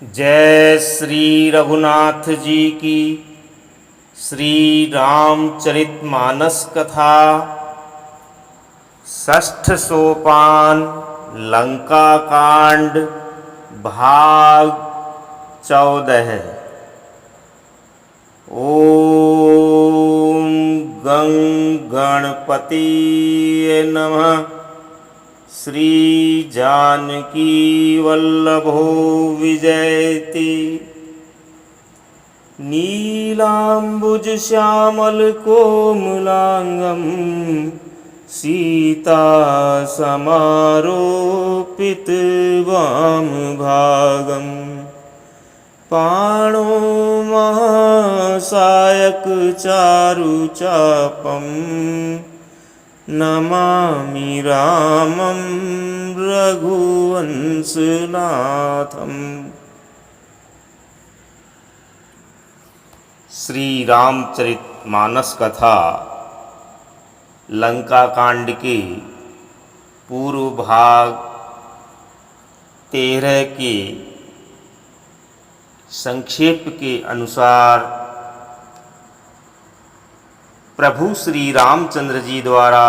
जय श्री रघुनाथ जी की। श्री रामचरितमानस कथा। षष्ठ सोपान लंका कांड भाग 14। ओम गं गणपति नमः। श्री जानकी वल्लभो विजयति। नीलांबुज श्यामल कोमलांगं सीता समारोपित वाम भागं पाणो महासायक चारु चापम नमामि रामं रघुवंशनाथम। श्री रामचरितमानस कथा लंका कांड के पूर्व भाग 13 के संक्षेप के अनुसार प्रभु श्री रामचंद्र जी द्वारा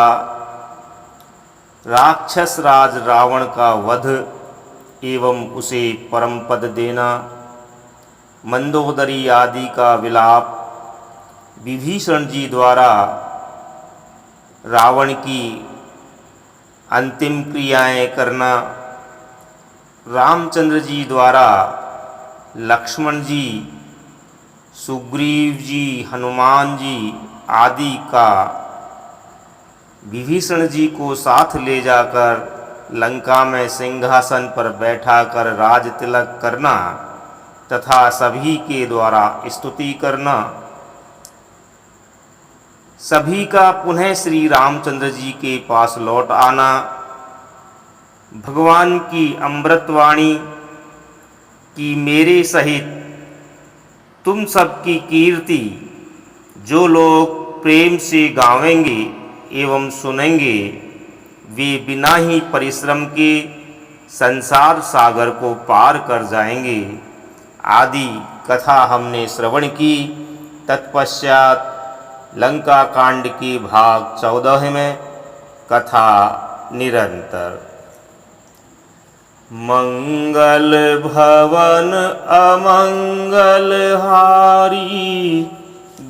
राक्षस राज रावण का वध एवं उसे परम पद देना, मंदोदरी आदि का विलाप, विभीषण जी द्वारा रावण की अंतिम क्रियाएं करना, रामचंद्र जी द्वारा लक्ष्मण जी, सुग्रीव जी, हनुमान जी आदि का विभीषण जी को साथ ले जाकर लंका में सिंहासन पर बैठाकर राज तिलक करना तथा सभी के द्वारा स्तुति करना, सभी का पुनः श्री रामचंद्र जी के पास लौट आना, भगवान की अमृतवाणी कि मेरे सहित तुम सबकी कीर्ति जो लोग प्रेम से गावेंगे एवं सुनेंगे वे बिना ही परिश्रम के संसार सागर को पार कर जाएंगे आदि कथा हमने श्रवण की। तत्पश्चात लंका कांड के भाग 14 में कथा निरंतर। मंगल भवन अमंगल हारी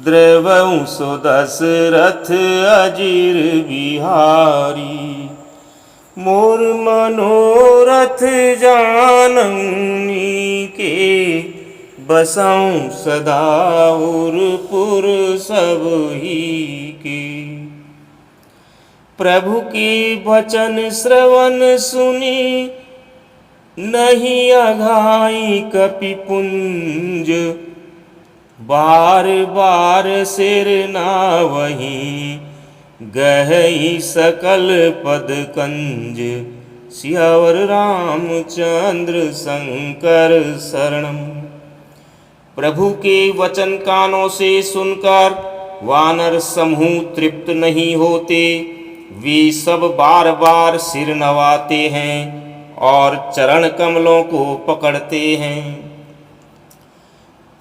द्रवं सुदशरथ अजीर बिहारी। मोर मनोरथ जाननी के बसऊं सदा उरपुर सब ही के। प्रभु के वचन श्रवण सुनी नहीं अघाई कपिपुंज। बार बार सिर नावहीं गहई सकल पद कंज। सियावर रामचंद्र शंकर शरणम। प्रभु के वचन कानों से सुनकर वानर समूह तृप्त नहीं होते, वे सब बार बार सिर नवाते हैं और चरण कमलों को पकड़ते हैं।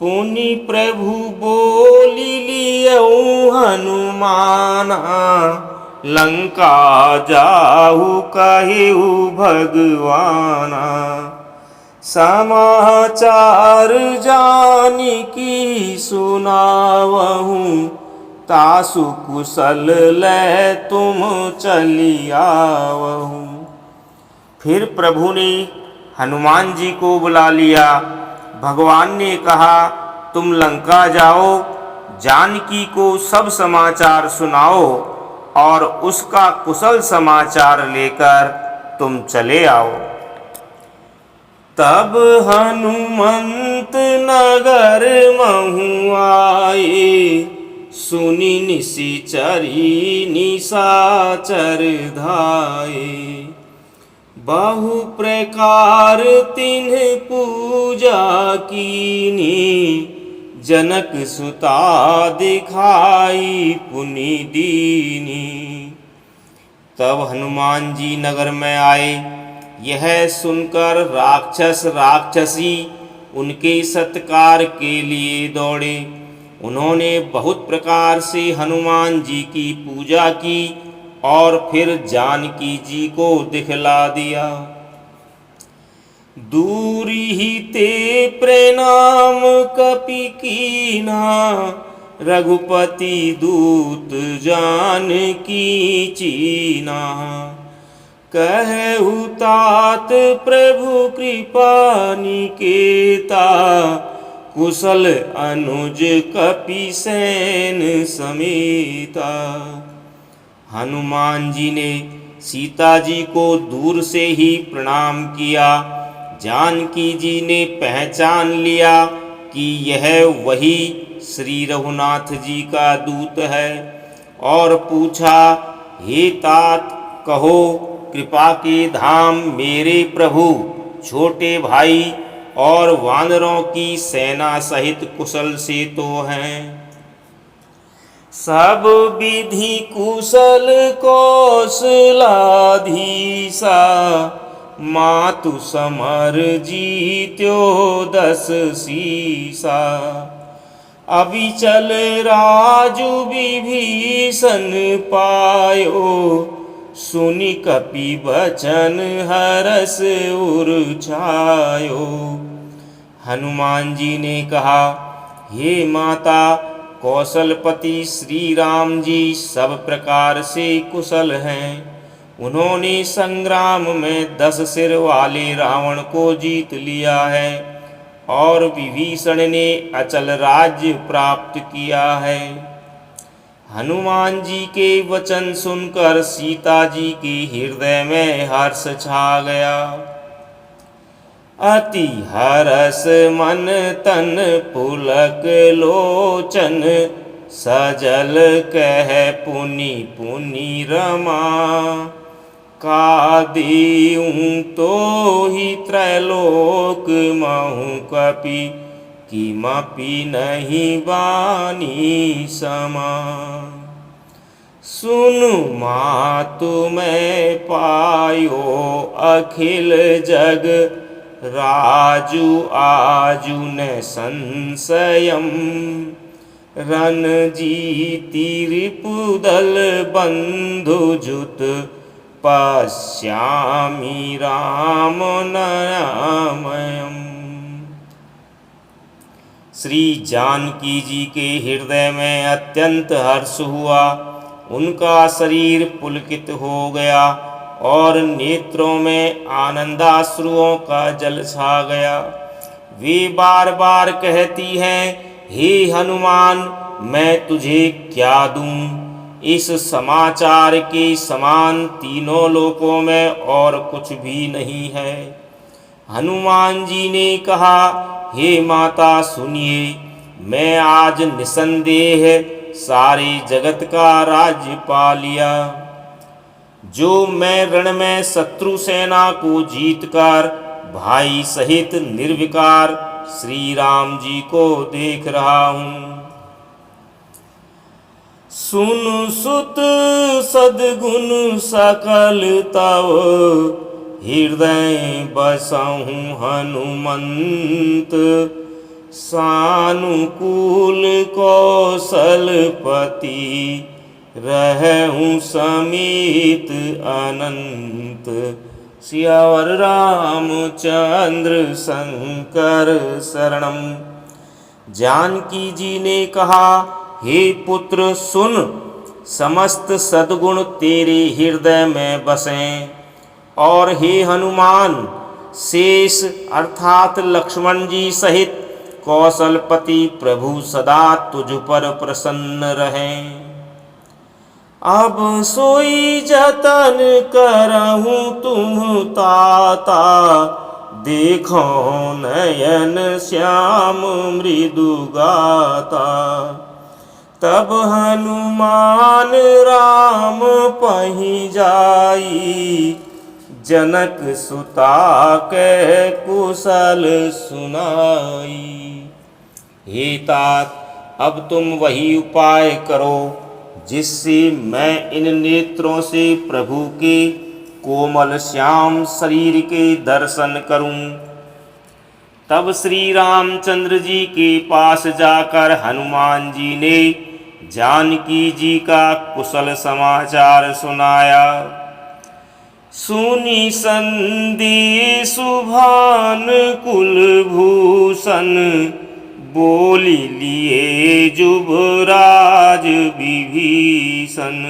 पुनि प्रभु बोली लियऊ हनुमाना, लंका जाहु कहिउ भगवाना। समाचार जानिकी सुनावहु, तासु कुशल लै तुम चली आवहु। फिर प्रभु ने हनुमान जी को बुला लिया। भगवान ने कहा, तुम लंका जाओ, जानकी को सब समाचार सुनाओ और उसका कुशल समाचार लेकर तुम चले आओ। तब हनुमंत नगर महु आए, सुनि निशिचरी निशाचर धाये। बहु प्रकार तिन्ह पूजा कीनी, जनक सुता दिखाई पुनि दीनी। तब हनुमान जी नगर में आए। यह सुनकर राक्षस राक्षसी उनके सत्कार के लिए दौड़े। उन्होंने बहुत प्रकार से हनुमान जी की पूजा की और फिर जानकी जी को दिखला दिया। दूरी ही ते प्रणाम कपि कीना, रघुपति दूत जानकी चीना। कहु तात प्रभु कृपा निकेता, कुशल अनुज कपि सैन समेता। हनुमान जी ने सीता जी को दूर से ही प्रणाम किया। जानकी जी ने पहचान लिया कि यह वही श्री रघुनाथ जी का दूत है और पूछा, हे तात, कहो कृपा के धाम मेरे प्रभु छोटे भाई और वानरों की सेना सहित कुशल से तो हैं। सब विधि कुशल कौशलाधीसा, मातु समर जीत्यो 10 सीसा। अविचल राजु विभीषण पायो, सुनि कपि बचन हरस उर छायो। हनुमान जी ने कहा, हे माता, कौशलपति श्री राम जी सब प्रकार से कुशल हैं। उन्होंने संग्राम में 10 सिर वाले रावण को जीत लिया है और विभीषण ने अचल राज्य प्राप्त किया है। हनुमान जी के वचन सुनकर सीता जी के हृदय में हर्ष छा गया। अति हरस मन तन पुलक लोचन, सजल कह पुनि पुनि रमा। का देऊं तो ही त्रैलोक महु कपि, किमपि नहीं बानी समा। सुनु मातु मैं पायो अखिल जग, राजु आजु न संशयम्। रणजीति रिपुदल बंधु जुत, पश्यामि राम नयामयम्। श्री जानकी जी के हृदय में अत्यंत हर्ष हुआ। उनका शरीर पुलकित हो गया और नेत्रों में आनंदाश्रुओं का जल छा गया। वे बार बार कहती हैं, हे हनुमान, मैं तुझे क्या दूं? इस समाचार के समान तीनों लोकों में और कुछ भी नहीं है। हनुमान जी ने कहा, हे माता सुनिए, मैं आज निसंदेह सारे जगत का राज्य पा लिया। जो मैं रण में शत्रु सेना को जीतकर भाई सहित निर्विकार श्री राम जी को देख रहा हूँ। सुन सुत सद्गुण सकल तव, हृदय बसहु हनुमंत। सानुकूल कौशलपति, रहूं समीत अनंत। सियावर रामचंद्र शंकर शरणम। जानकी जी ने कहा, हे पुत्र सुन, समस्त सद्गुण तेरे हृदय में बसें और हे हनुमान, शेष अर्थात लक्ष्मण जी सहित कौशलपति प्रभु सदा तुझ पर प्रसन्न रहें। अब सोई जतन करहूँ तुम ताता, देखो नयन श्याम मृदु गाता। तब हनुमान राम पहि जाई, जनक सुता के कुशल सुनाई। हे तात, अब तुम वही उपाय करो जिससे मैं इन नेत्रों से प्रभु के कोमल श्याम शरीर के दर्शन करूं। तब श्री रामचंद्र जी के पास जाकर हनुमान जी ने जानकी जी का कुशल समाचार सुनाया। सुनी संदेश भान कुलभूषण, बोली लिए जुबराज विभीषण।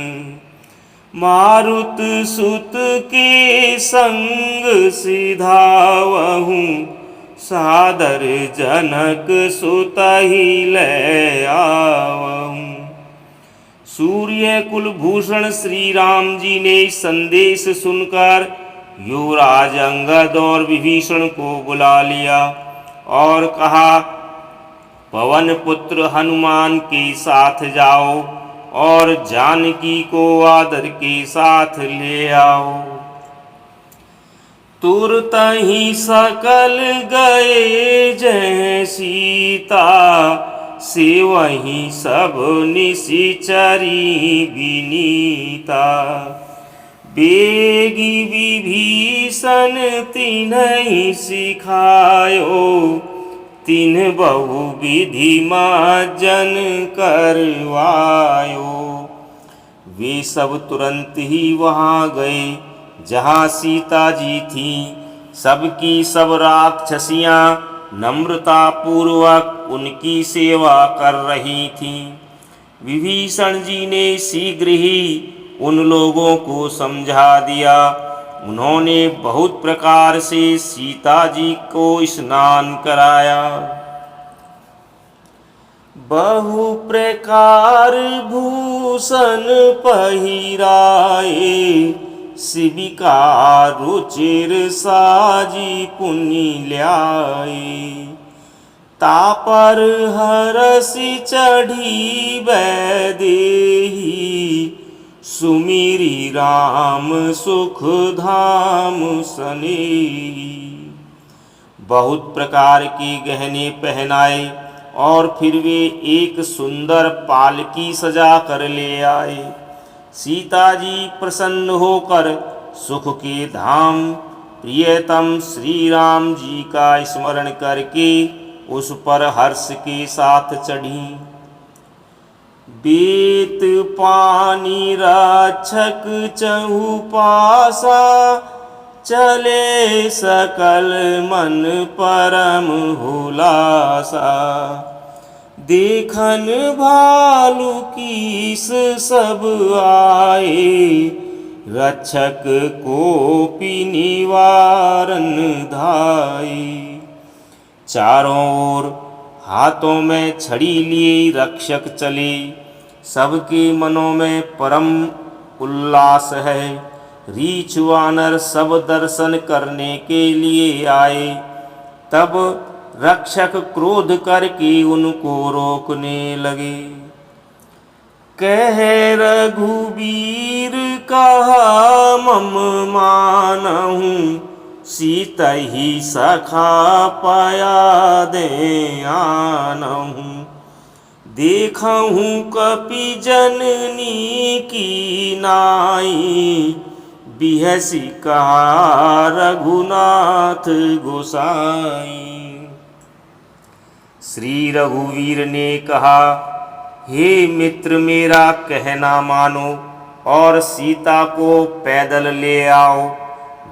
मारुत सुत के संग सिधावहूँ, सादर जनक सुत ही ले आवहूँ। सूर्य कुलभूषण श्री राम जी ने संदेश सुनकर युवराज अंगद और विभीषण को बुला लिया और कहा, पवन पुत्र हनुमान के साथ जाओ और जानकी को आदर के साथ ले आओ। तुरत ही सकल गए जय सीता, से वहीं सब निशिचरी विनीता। बेगी विभीषण तिन्हि सिखायो, तिन्ह बहु विधि मार्जन करवायो। वे सब तुरंत ही वहाँ गए जहाँ सीता जी थी। सबकी सब राक्षसियाँ नम्रता पूर्वक उनकी सेवा कर रही थीं। विभीषण जी ने शीघ्र ही उन लोगों को समझा दिया। उन्होंने बहुत प्रकार से सीता जी को स्नान कराया। बहु प्रकार भूषण पहिराए, शिविका रुचिर साजी पुनि ल्याए। तापर हरसि चढ़ी वैदेही, सुमिरी राम सुख धाम सनेही। बहुत प्रकार के गहने पहनाए और फिर वे एक सुंदर पालकी सजा कर ले आए। सीता जी प्रसन्न होकर सुख के धाम प्रियतम श्री राम जी का स्मरण करके उस पर हर्ष के साथ चढ़ी। बेत पानी रक्षक चहुपासा, चले सकल मन परम हुलासा। देखन भालू कीस सब आए, रक्षक कोपि निवारन धाये। चारों ओर हाथों में छड़ी लिए रक्षक चले। सबके मनों में परम उल्लास है। रीछ वानर सब दर्शन करने के लिए आए। तब रक्षक क्रोध करके उनको रोकने लगे। कह रघुबीर कहा मम मानहूँ, सीता ही सखा पाया दे आनहूँ। देखहूँ कपि जननी की नाई, बिहसी कहा रघुनाथ गोसाई। श्री रघुवीर ने कहा, हे मित्र मेरा कहना मानो और सीता को पैदल ले आओ,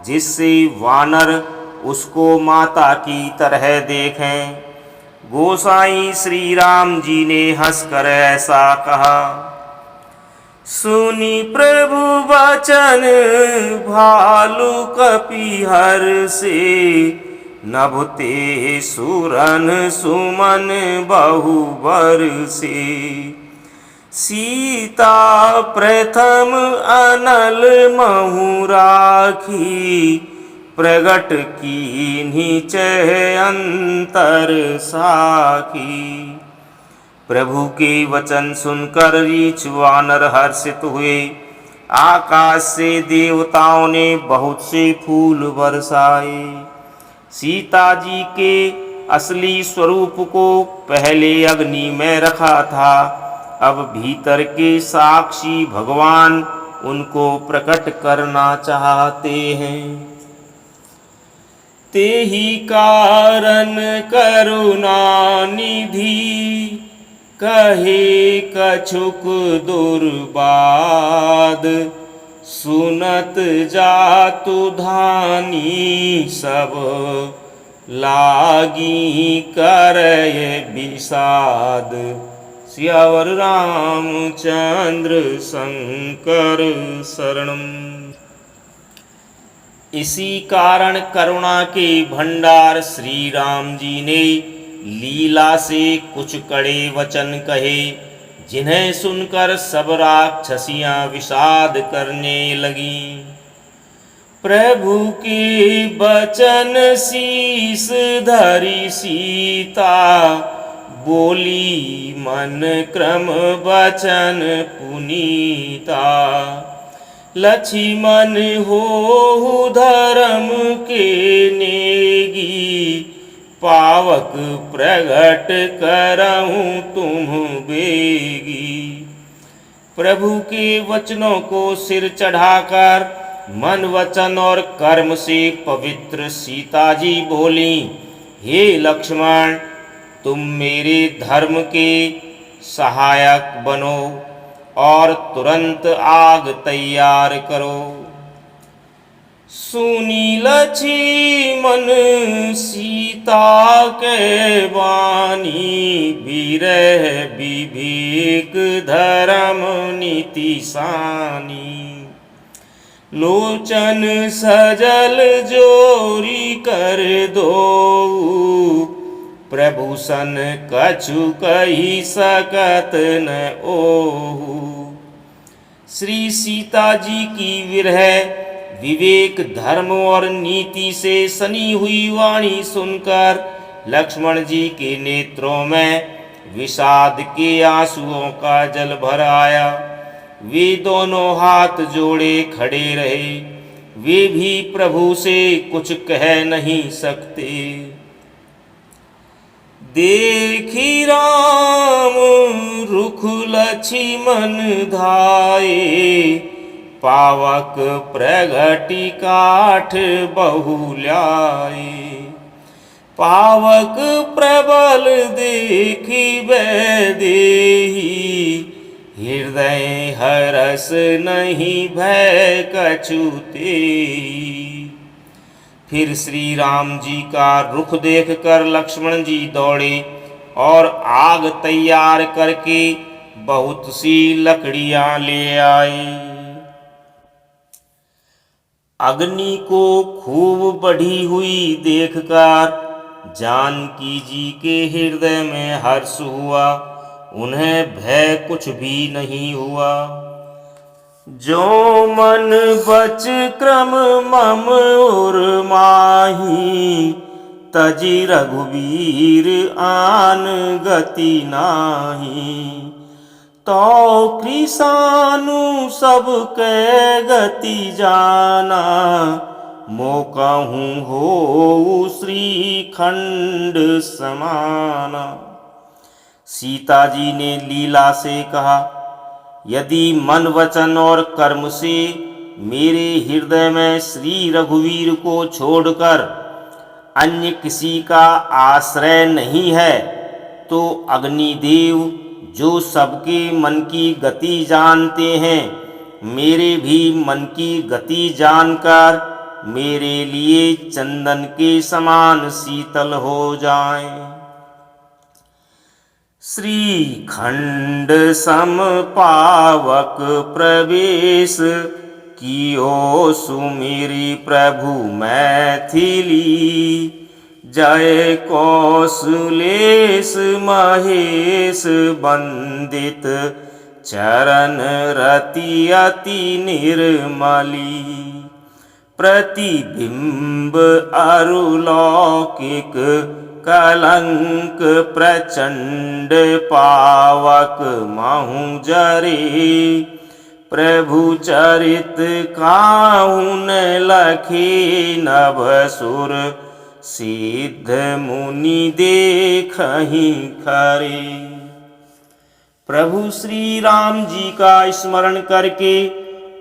जिससे वानर उसको माता की तरह देखें। गोसाई श्री राम जी ने हंसकर ऐसा कहा। सुनी प्रभु वचन भालू कपिहर से, नभते सुरन सुमन बहुबर से। सीता प्रथम अनल महु राखी, प्रगट कीन्ही चह अंतर साखी। प्रभु के वचन सुनकर रीछ वानर हर्षित हुए। आकाश से देवताओं ने बहुत से फूल बरसाए। सीता जी के असली स्वरूप को पहले अग्नि में रखा था, अब भीतर के साक्षी भगवान उनको प्रकट करना चाहते हैं। तेहि कारण करुणा निधि, कहे कछुक दुर्बाद। सुनत जातु धानी सब, लागी करय विषाद। सियावर रामचंद्र शंकर शरणम। इसी कारण करुणा के भंडार श्री राम जी ने लीला से कुछ कड़े वचन कहे, जिन्हें सुनकर सब राक्षसियां विषाद करने लगी। प्रभु के वचन शीस धरी सीता, बोली मन क्रम वचन पुनीता। लक्ष्मण होहु धर्म के नेगी, पावक प्रगट करऊं तुम बेगी। प्रभु के वचनों को सिर चढ़ाकर मन वचन और कर्म से पवित्र सीता जी बोली, हे लक्ष्मण, तुम मेरे धर्म के सहायक बनो और तुरंत आग तैयार करो। सुनी लक्ष्मण सीता के वाणी, विरह विवेक धर्म नीति सानी। लोचन सजल जोरी कर दो, प्रभु सन कछु कही सकत न ओहु। श्री सीता जी की विरह विवेक धर्म और नीति से सनी हुई वाणी सुनकर लक्ष्मण जी के नेत्रों में विषाद के आंसुओं का जल भर आया। वे दोनों हाथ जोड़े खड़े रहे, वे भी प्रभु से कुछ कह नहीं सकते। देखी राम रुख लक्ष्मण धाये, पावक प्रगति काठ बहुल्याए। पावक प्रबल देखी वैदेही, हृदय हरस नहीं भय कछुते। फिर श्री राम जी का रुख देखकर लक्ष्मण जी दौड़े और आग तैयार करके बहुत सी लकड़ियां ले आए। अग्नि को खूब बढ़ी हुई देखकर जानकी जी के हृदय में हर्ष हुआ, उन्हें भय कुछ भी नहीं हुआ। जो मन बच क्रम मम और माही, तजी रघुवीर आन गति नाही। तो कृषानु सब के गति जाना, मोकहूँ हो श्रीखंड समाना। सीता जी ने लीला से कहा, यदि मन वचन और कर्म से मेरे हृदय में श्री रघुवीर को छोड़कर अन्य किसी का आश्रय नहीं है, तो अग्निदेव जो सबके मन की गति जानते हैं, मेरे भी मन की गति जानकर मेरे लिए चंदन के समान शीतल हो जाएं। श्रीखंड सम पावक प्रवेश, कियो सुमिरी प्रभु मैथिली। जय कौशलेश महेश वंदित, चरण रति अति निर्मली। प्रतिबिंब अरुलौकिक, कलंक प्रचंड पावक महु जरे। प्रभु चरित काहुन लखे, नभ सुर सिद्ध मुनि देखहि खरे। प्रभु श्री राम जी का स्मरण करके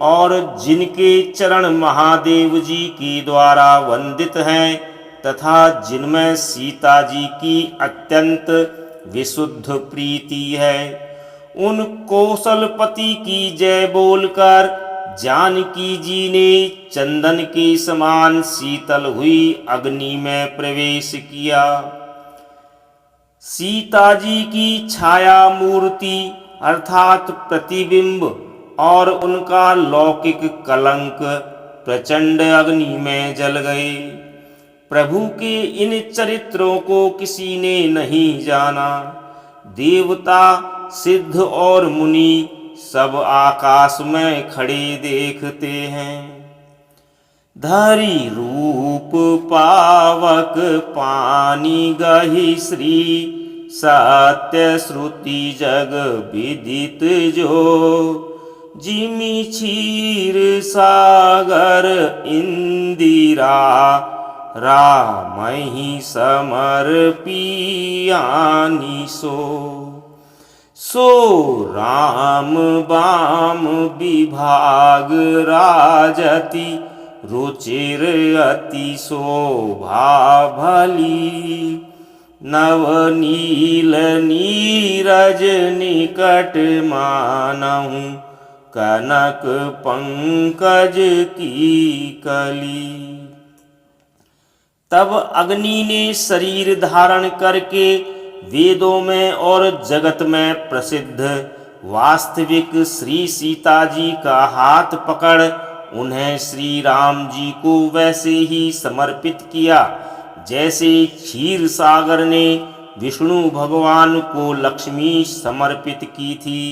और जिनके चरण महादेव जी के द्वारा वंदित हैं, तथा जिनमें सीता जी की अत्यंत विशुद्ध प्रीति है, उन कौशलपति की जय बोलकर जानकी जी ने चंदन के समान शीतल हुई अग्नि में प्रवेश किया। सीता जी की छाया मूर्ति अर्थात प्रतिबिंब और उनका लौकिक कलंक प्रचंड अग्नि में जल गए। प्रभु के इन चरित्रों को किसी ने नहीं जाना। देवता, सिद्ध और मुनि सब आकाश में खड़े देखते हैं। धरी रूप पावक पानी गहि श्री, सत्य श्रुति जग विदित जो, जिमि क्षीर सागर इंदिरा, रामहि समर्पियानि सो राम बाम विभाग राजति, रुचिर अति शोभा भली, नवनील नीरज निकट मानहु, कनक पंकज की कली। तब अग्नि ने शरीर धारण करके वेदों में और जगत में प्रसिद्ध वास्तविक श्री सीता जी का हाथ पकड़ उन्हें श्री राम जी को वैसे ही समर्पित किया जैसे क्षीर सागर ने विष्णु भगवान को लक्ष्मी समर्पित की थी।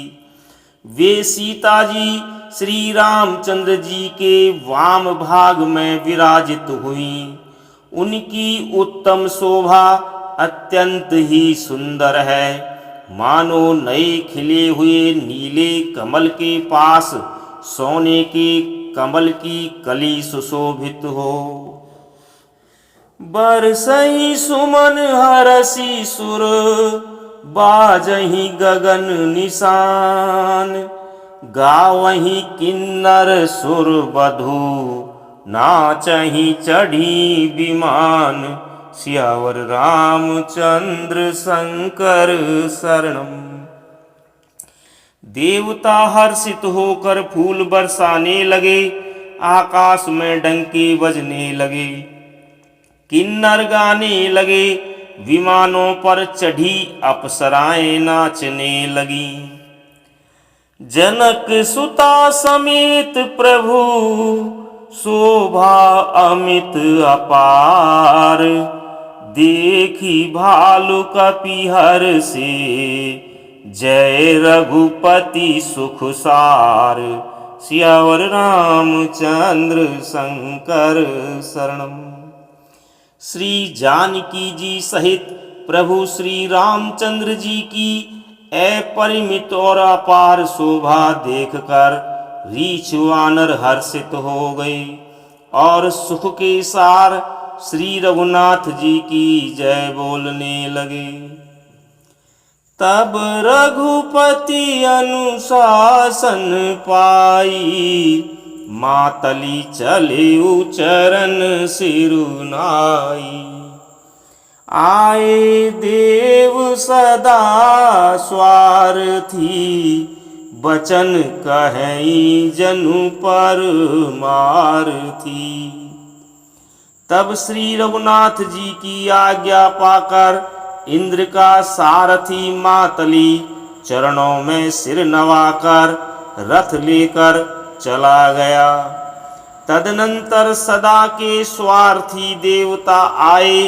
वे सीता जी श्री रामचंद्र जी के वाम भाग में विराजित हुईं। उनकी उत्तम शोभा अत्यंत ही सुंदर है, मानो नए खिले हुए नीले कमल के पास सोने के कमल की कली सुशोभित हो। बरसई सुमन हरसी सुर, बाजही गगन निशान, गावही किन्नर सुर बधू, नाचही चढ़ी विमान, सियावर रामचंद्र शंकर शरणम। देवता हर्षित होकर फूल बरसाने लगे, आकाश में डंके बजने लगे, किन्नर गाने लगे, विमानों पर चढ़ी अप्सराएं नाचने लगी। जनक सुता समेत प्रभु, शोभा अमित अपार, देखी भालु कपिहर से, जय रघुपति सुख सार, सियावर रामचंद्र शंकर शरणम। श्री जानकी जी सहित प्रभु श्री रामचंद्र जी की अपरिमित और अपार शोभा देखकर रीछ वानर हर्षित हो गए और सुख के सार श्री रघुनाथ जी की जय बोलने लगे। तब रघुपति अनुशासन पाई, मातली चले चरण सिरुनाई। आए देव सदा स्वार्थी, बचन कहीं जनु पर मारथी। तब श्री रघुनाथ जी की आज्ञा पाकर इंद्र का सारथी मातली चरणों में सिर नवाकर रथ लेकर चला गया। तदनंतर सदा के स्वार्थी देवता आए,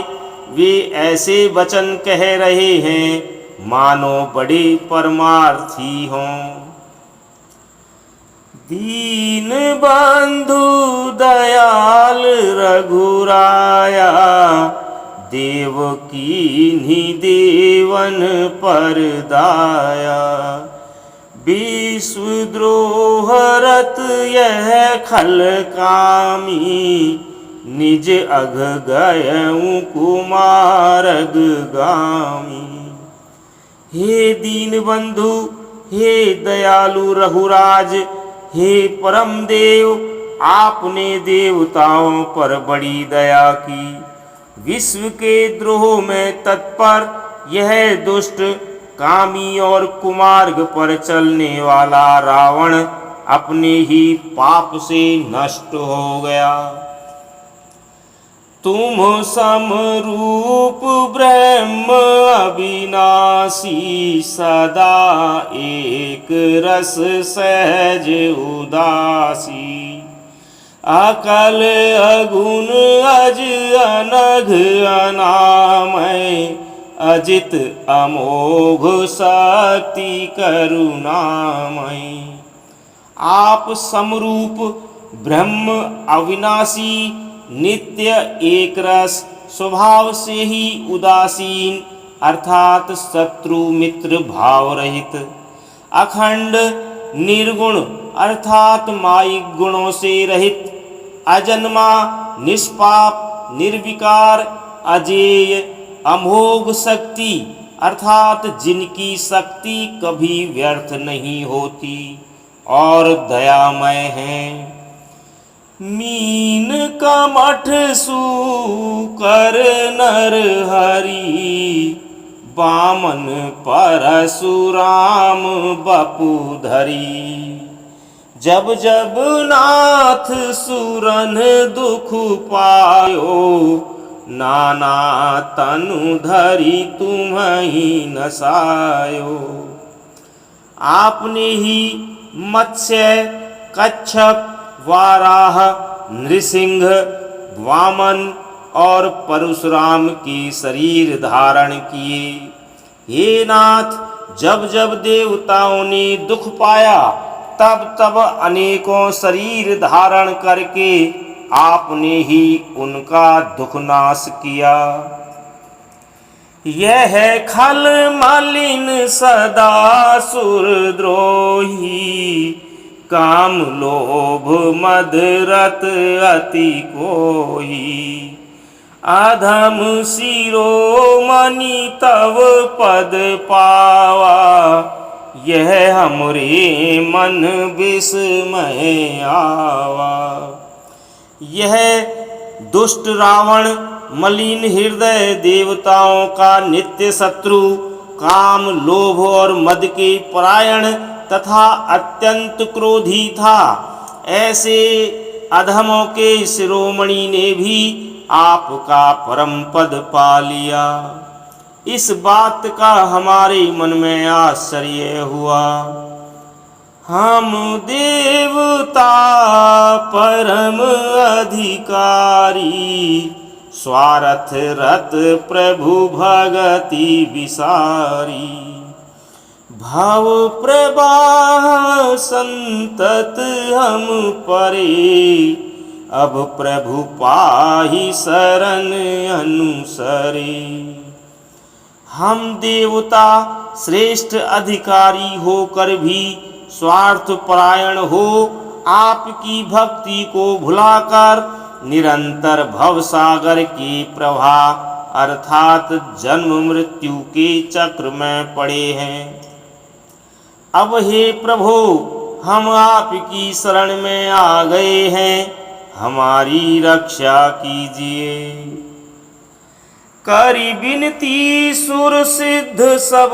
वे ऐसे वचन कह रहे हैं मानो बड़े परमार्थी हों। दीन बंधु दयाल रघुराया, देव कीन्ही देवन पर दाया। विश्वद्रोह रत यह खल कामी, निज अघ गयऊँ कुमारग गामी। हे दीन बंधु, हे दयालु रघुराज, हे परम देव, आपने देवताओं पर बड़ी दया की। विश्व के द्रोह में तत्पर यह दुष्ट कामी और कुमार्ग पर चलने वाला रावण अपने ही पाप से नष्ट हो गया। तुम समरूप ब्रह्म अविनाशी, सदा एक रस सहज उदासी। अकल अगुण अज अनघ अनामय, अजित अमोघ शक्ति करुणामय। आप समरूप ब्रह्म अविनाशी, नित्य एक रस, स्वभाव से ही उदासीन अर्थात शत्रु मित्र भाव रहित, अखंड निर्गुण अर्थात मायिक गुणों से रहित, अजन्मा निष्पाप निर्विकार, अजेय अमोघ शक्ति अर्थात जिनकी शक्ति कभी व्यर्थ नहीं होती और दयामय हैं। मीन कमठ सूकर नर हरि, बामन परशुराम बपुधरी। जब जब नाथ सुरन दुख पायो, नाना तनु धरि तुम्हि नसायो। आपने ही मत्स्य, कच्छप, वाराह, नृसिंह, वामन और परशुराम के शरीर धारण किए। हे नाथ, जब जब देवताओं ने दुख पाया तब तब अनेकों शरीर धारण करके आपने ही उनका दुख नाश किया। यह है खल मलिन सदा सुरद्रोही, काम लोभ मद रत अति कोही। अधम शिरोमणि तव पद पावा, यह हमरे मन विस्मय आवा। यह दुष्ट रावण मलिन हृदय, देवताओं का नित्य शत्रु, काम लोभ और मद के परायण तथा अत्यंत क्रोधी था। ऐसे अधमों के शिरोमणि ने भी आपका परम पद पा लिया। इस बात का हमारे मन में आश्चर्य हुआ। हम देवता परम अधिकारी, स्वार्थ रत प्रभु भगति विसारी। भव प्रवाह संतत हम परे, अब प्रभु पाहि शरण अनुसरे। हम देवता श्रेष्ठ अधिकारी होकर भी स्वार्थ परायण हो आपकी भक्ति को भुलाकर निरंतर भवसागर के प्रवाह अर्थात जन्म मृत्यु के चक्र में पड़े हैं। अब हे प्रभु, हम आपकी शरण में आ गए हैं, हमारी रक्षा कीजिए। करी विनती सुर सिद्ध सब,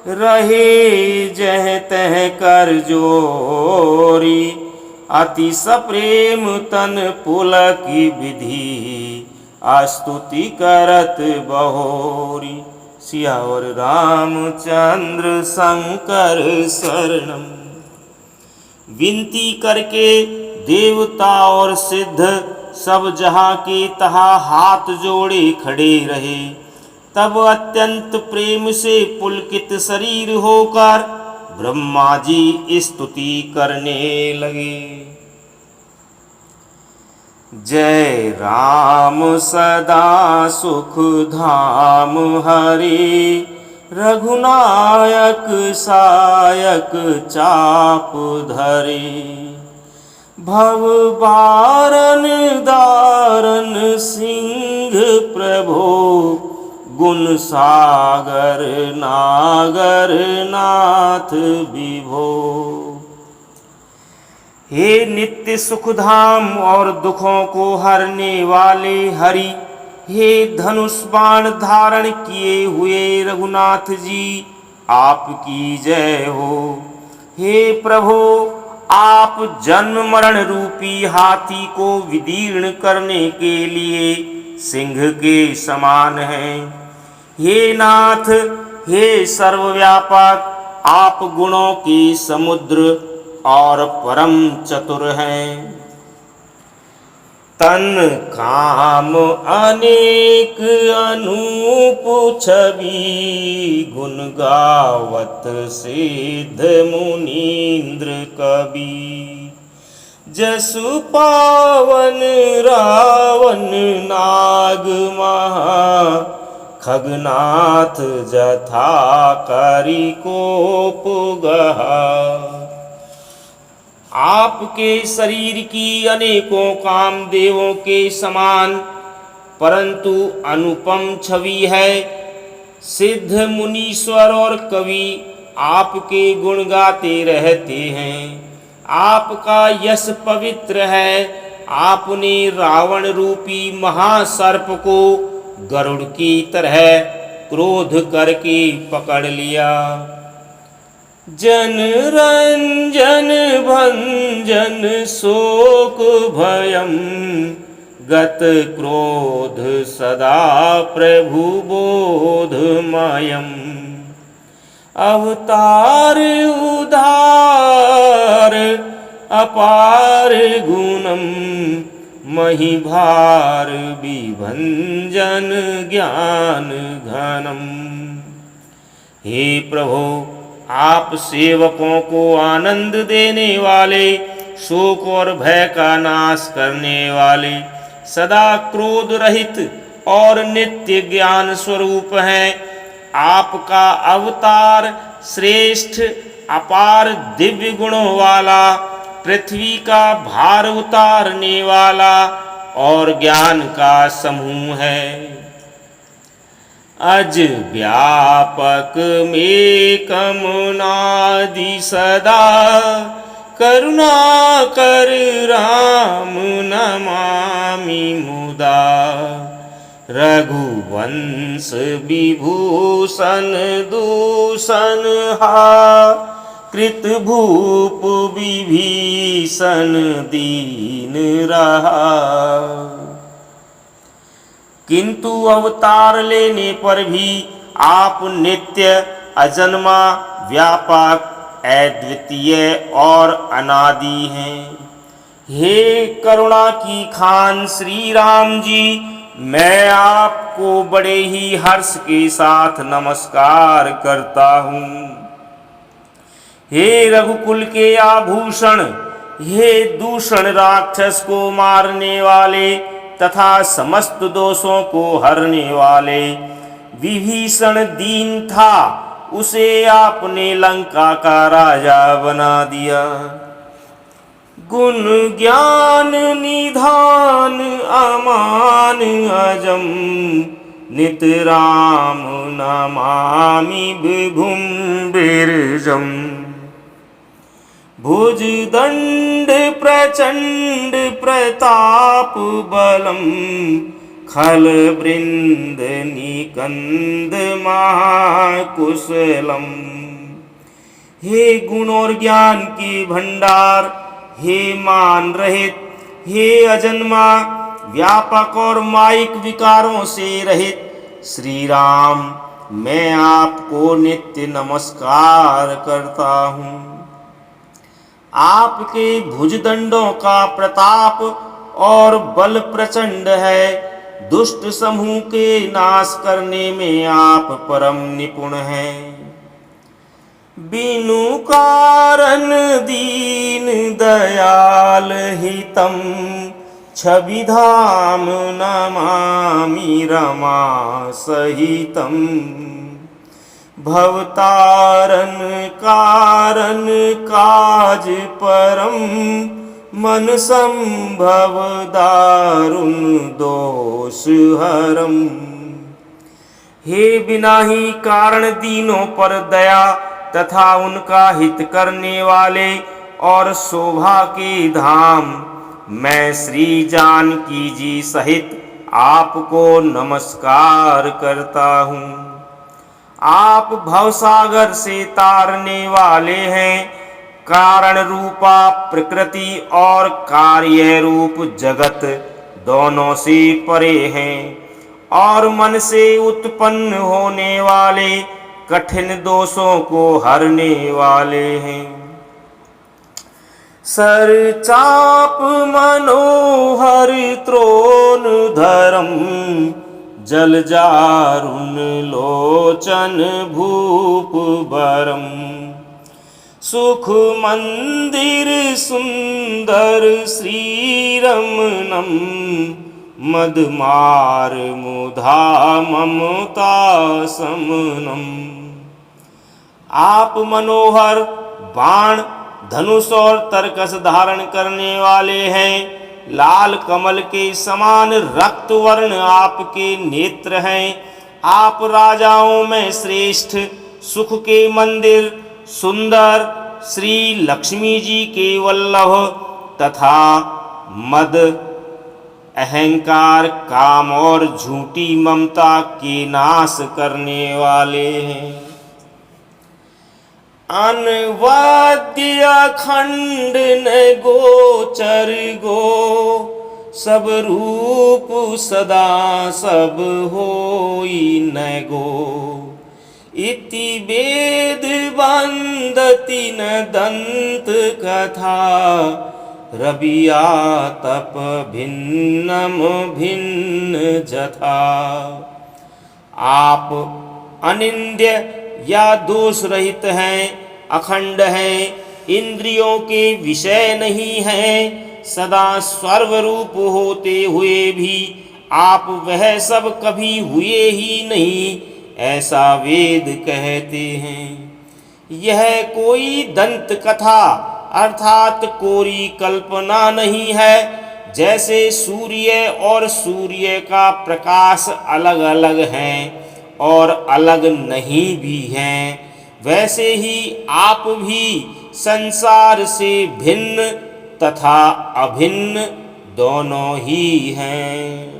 रहे जह तह कर जोरी। अति सप्रेम तन पुलक विधि, स्तुति करत बहोरी। सियावर रामचंद्र शंकर शरणम। विनती करके देवता और सिद्ध सब जहाँ के तहाँ हाथ जोड़े खड़े रहे। तब अत्यंत प्रेम से पुलकित शरीर होकर ब्रह्मा जी स्तुति करने लगे। जय राम सदा सुख धाम हरे, रघुनायक सायक चाप धरे। भव बारन दारन सिंह प्रभो, गुण सागर नागर नाथ विभो। हे नित्य सुखधाम और दुखों को हरने वाले हरि, हे धनुष बाण धारण किए हुए रघुनाथ जी, आपकी जय हो। हे प्रभु, आप जन्म मरण रूपी हाथी को विदीर्ण करने के लिए सिंह के समान हैं। हे नाथ, हे सर्वव्यापक, आप गुणों की समुद्र और परम चतुर हैं। तन काम अनेक अनूप छवि, गुण गावत सिद्ध मुनीन्द्र कवि। जसु पावन रावण नाग महा, खगनाथ जथा करि कोप गहा। आपके शरीर की अनेकों कामदेवों के समान परंतु अनुपम छवि है। सिद्ध मुनीश्वर और कवि आपके गुण गाते रहते हैं। आपका यश पवित्र है। आपने रावण रूपी महासर्प को गरुड़ की तरह क्रोध करके पकड़ लिया। जन रंजन भंजन शोक भयम, गत क्रोध सदा प्रभु बोधमयम। अवतार उदार अपार गुणम, महिभार विभंजन ज्ञान घनम। हे प्रभु, आप सेवकों को आनंद देने वाले, शोक और भय का नाश करने वाले, सदा क्रोध रहित और नित्य ज्ञान स्वरूप हैं। आपका अवतार श्रेष्ठ अपार दिव्य गुणों वाला, पृथ्वी का भार उतारने वाला और ज्ञान का समूह है। अज व्यापक में कमुनादि सदा, करुणा कर राम नमामि मुदा। रघुवंश विभूषण दूषण हा, कृत भूप विभीषण दीन रहा। किंतु अवतार लेने पर भी आप नित्य अजन्मा, व्यापक, अद्वितीय और अनादि हैं। हे करुणा की खान श्री राम जी, मैं आपको बड़े ही हर्ष के साथ नमस्कार करता हूँ। हे रघुकुल के आभूषण, हे दूषण राक्षस को मारने वाले तथा समस्त दोषों को हरने वाले, विभीषण दीन था, उसे आपने लंका का राजा बना दिया। गुण ज्ञान निधान अमान अजम, नित राम नमामि विभुम बिरजम। भुज दंड प्रचंड प्रताप बलम, खल वृंद निकंद महाकुशलम। हे गुण और ज्ञान के भंडार, हे मान रहित, हे अजन्मा, व्यापक और माइक विकारों से रहित श्री राम, मैं आपको नित्य नमस्कार करता हूँ। आपके भुजदंडों का प्रताप और बल प्रचंड है। दुष्ट समूह के नाश करने में आप परम निपुण हैं। बिनु कारण दीन दयाल हितम, छवि धाम नमामि रमा सहितम। भवतारण कारण काज परम, मन संभव दारुण दोष हरम। हे बिना ही कारण दीनों पर दया तथा उनका हित करने वाले और शोभा के धाम, मैं श्री जानकी जी सहित आपको नमस्कार करता हूँ। आप भवसागर से तारने वाले हैं। कारण रूपा प्रकृति और कार्य रूप जगत दोनों से परे हैं और मन से उत्पन्न होने वाले कठिन दोषों को हरने वाले हैं। सर चाप मनोहर त्रोन धरम जल जारुन लोचन भूप बरम। सुख मंदिर सुंदर श्री रमणम मदमार मुधा ममता समनम। आप मनोहर बाण धनुष और तरकस धारण करने वाले हैं। लाल कमल के समान रक्त वर्ण आपके नेत्र हैं। आप राजाओं में श्रेष्ठ, सुख के मंदिर, सुंदर, श्री लक्ष्मी जी के वल्लभ तथा मद, अहंकार, काम और झूठी ममता के नाश करने वाले हैं। अनवाद्य अखंड न गोचर गो, सब रूप सदा सब होई न गो। इति वेद वंदति न दंत कथा, रबिया तप भिन्नम भिन्न जथा। आप अनिंद्य या दोष रहित हैं, अखंड हैं, इंद्रियों के विषय नहीं हैं, सदा सर्वरूप होते हुए भी आप वह सब कभी हुए ही नहीं, ऐसा वेद कहते हैं। यह कोई दंत कथा अर्थात कोरी कल्पना नहीं है। जैसे सूर्य और सूर्य का प्रकाश अलग अलग हैं और अलग नहीं भी हैं, वैसे ही आप भी संसार से भिन्न तथा अभिन्न दोनों ही हैं।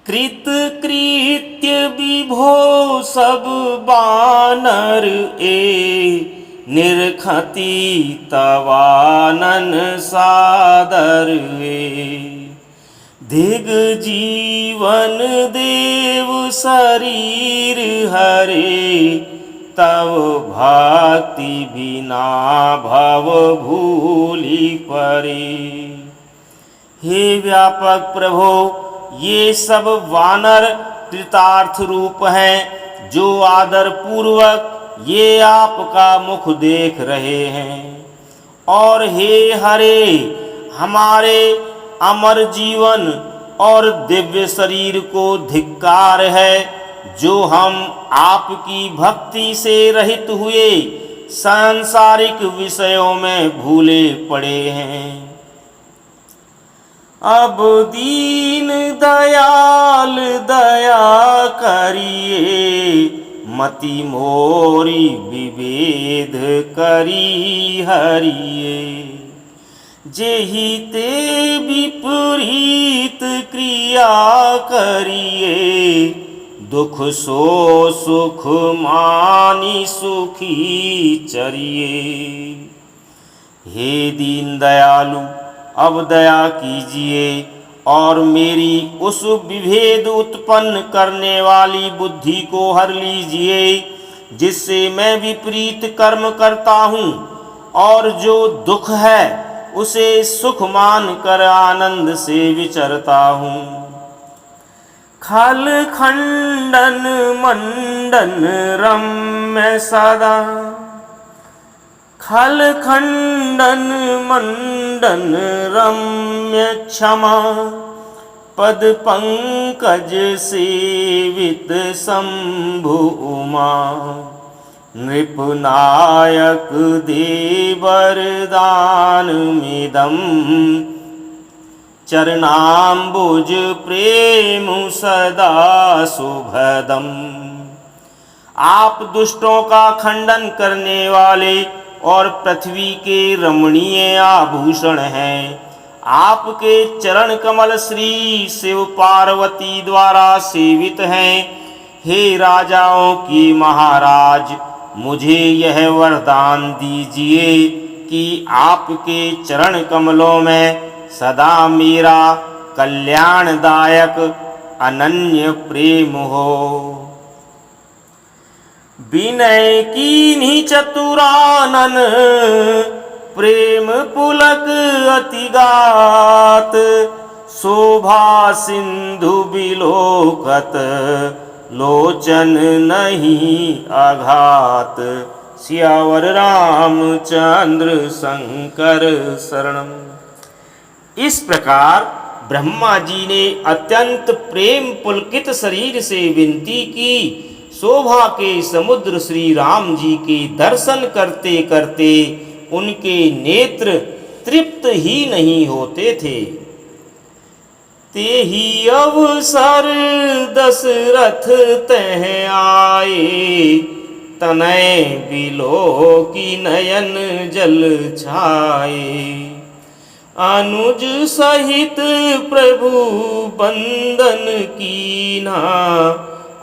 कृत कृत्य विभो सब बानर ए, निरखति तवानन सादर ए। दिग जीवन देव शरीर हरे, तव भक्ति बिना भव भूलि परे। हे व्यापक प्रभो, ये सब वानर कृतार्थ रूप हैं जो आदर पूर्वक ये आपका मुख देख रहे हैं। और हे हरे, हमारे अमर जीवन और दिव्य शरीर को धिक्कार है, जो हम आपकी भक्ति से रहित हुए सांसारिक विषयों में भूले पड़े हैं। अब दीन दयाल दया करिए, मति मोरी विभेद करी हरिये। जेहि ते विपरीत क्रिया करिए, दुख सो सुख मानी सुखी चरिए। हे दीन दयालु, अब दया कीजिए और मेरी उस विभेद उत्पन्न करने वाली बुद्धि को हर लीजिए, जिससे मैं विपरीत कर्म करता हूँ और जो दुख है उसे सुख मान कर आनंद से विचरता हूँ। खल खंडन मंडन रम्य सदा, खल खंडन मंडन रम्य क्षमा। पद पंकज सेवित शंभु उमा, नृपनायक देवर दान मिदम। चरणाम्बुज प्रेम सदा सुभदम। आप दुष्टों का खंडन करने वाले और पृथ्वी के रमणीय आभूषण हैं। आपके चरण कमल श्री शिव पार्वती द्वारा सेवित हैं। हे राजाओं की महाराज, मुझे यह वरदान दीजिए कि आपके चरण कमलों में सदा मेरा कल्याणदायक अनन्य प्रेम हो। विनय कीन्ही चतुरानन, प्रेम पुलक अतिगात, शोभा सिंधु बिलोकत, लोचन नहीं आघात। सियावर रामचंद्र शंकर शरणम। इस प्रकार ब्रह्मा जी ने अत्यंत प्रेम पुलकित शरीर से विनती की। शोभा के समुद्र श्री राम जी के दर्शन करते करते उनके नेत्र तृप्त ही नहीं होते थे। तेहि अवसर दशरथ तह आए, तनय बिलो की नयन जल छाए। अनुज सहित प्रभु बंदन कीना,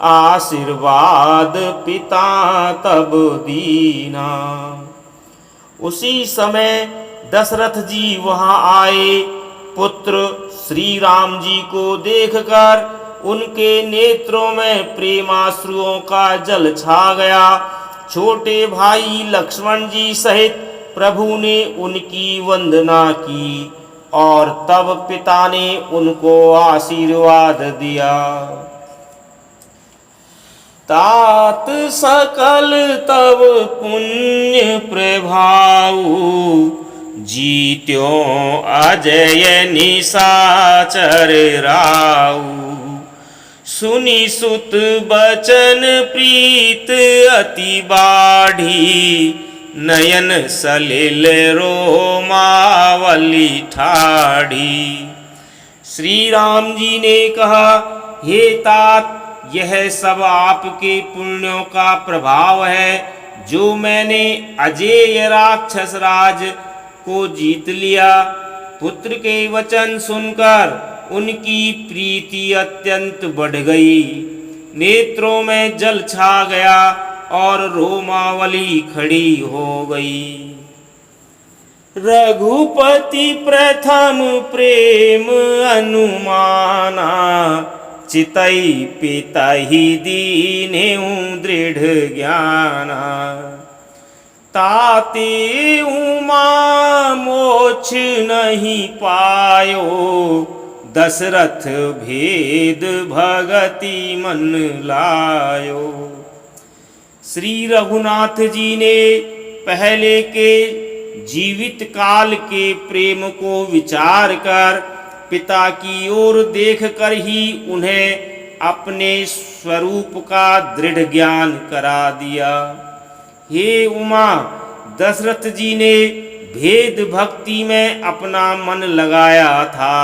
आशीर्वाद पिता तब दीना। उसी समय दशरथ जी वहां आए। पुत्र श्री राम जी को देखकर उनके नेत्रों में प्रेमाश्रुओं का जल छा गया। छोटे भाई लक्ष्मण जी सहित प्रभु ने उनकी वंदना की और तब पिता ने उनको आशीर्वाद दिया। तात सकल तब पुण्य प्रभाऊ, जीत्यों अजय निशाचर राऊ। सुनि सुत बचन प्रीत अति बाढ़ी, नयन सलिल रोमावली ठाढ़ी। श्री राम जी ने कहा, हे तात, यह सब आपके पुण्यों का प्रभाव है जो मैंने अजेय राक्षस राज को जीत लिया। पुत्र के वचन सुनकर उनकी प्रीति अत्यंत बढ़ गई। नेत्रों में जल छा गया और रोमावली खड़ी हो गई। रघुपति प्रथम प्रेम अनुमाना, चितई पितहि दीनेउ दृढ़ ज्ञाना। ताते उमा मोक्ष नहीं पायो, दशरथ भेद भगति मन लायो। श्री रघुनाथ जी ने पहले के जीवित काल के प्रेम को विचार कर पिता की ओर देखकर ही उन्हें अपने स्वरूप का दृढ़ ज्ञान करा दिया। हे उमा, दशरथ जी ने भेद भक्ति में अपना मन लगाया था।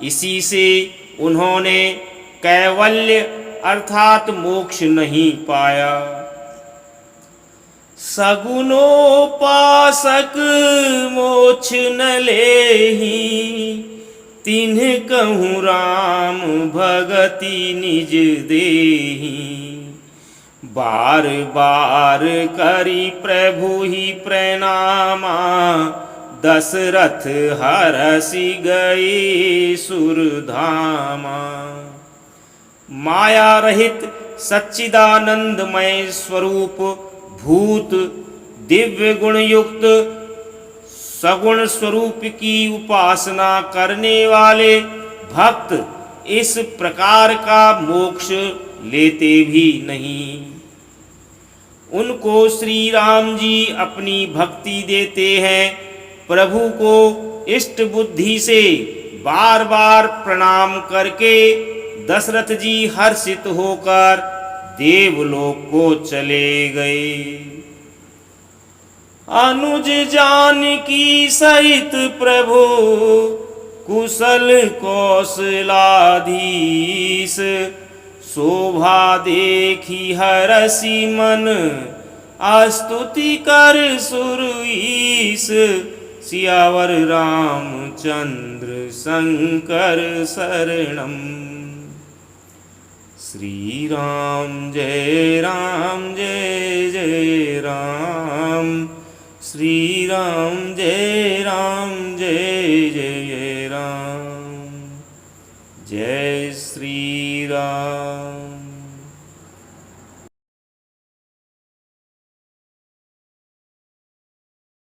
इसी से उन्होंने कैवल्य अर्थात मोक्ष नहीं पाया। सगुनोपासक मोक्ष न लेहि, तिन्ह कहूँ राम भगति निज देहि। बार बार करी प्रभु ही प्रणामा, दशरथ हरसि गए सुरधामा। माया रहित सच्चिदानंदमय स्वरूप भूत दिव्य गुण युक्त सगुण स्वरूप की उपासना करने वाले भक्त इस प्रकार का मोक्ष लेते भी नहीं। उनको श्री राम जी अपनी भक्ति देते हैं। प्रभु को इष्ट बुद्धि से बार बार प्रणाम करके दशरथ जी हर्षित होकर देवलोक को चले गए। अनुज जानकी सहित प्रभु कुशल कौशलाधीश, शोभा देखी हरसि मन, स्तुति कर सुरईस, सियावर रामचंद्र शंकर शरणम। श्री राम जय जय राम, श्री राम जय जय राम, जय श्री राम।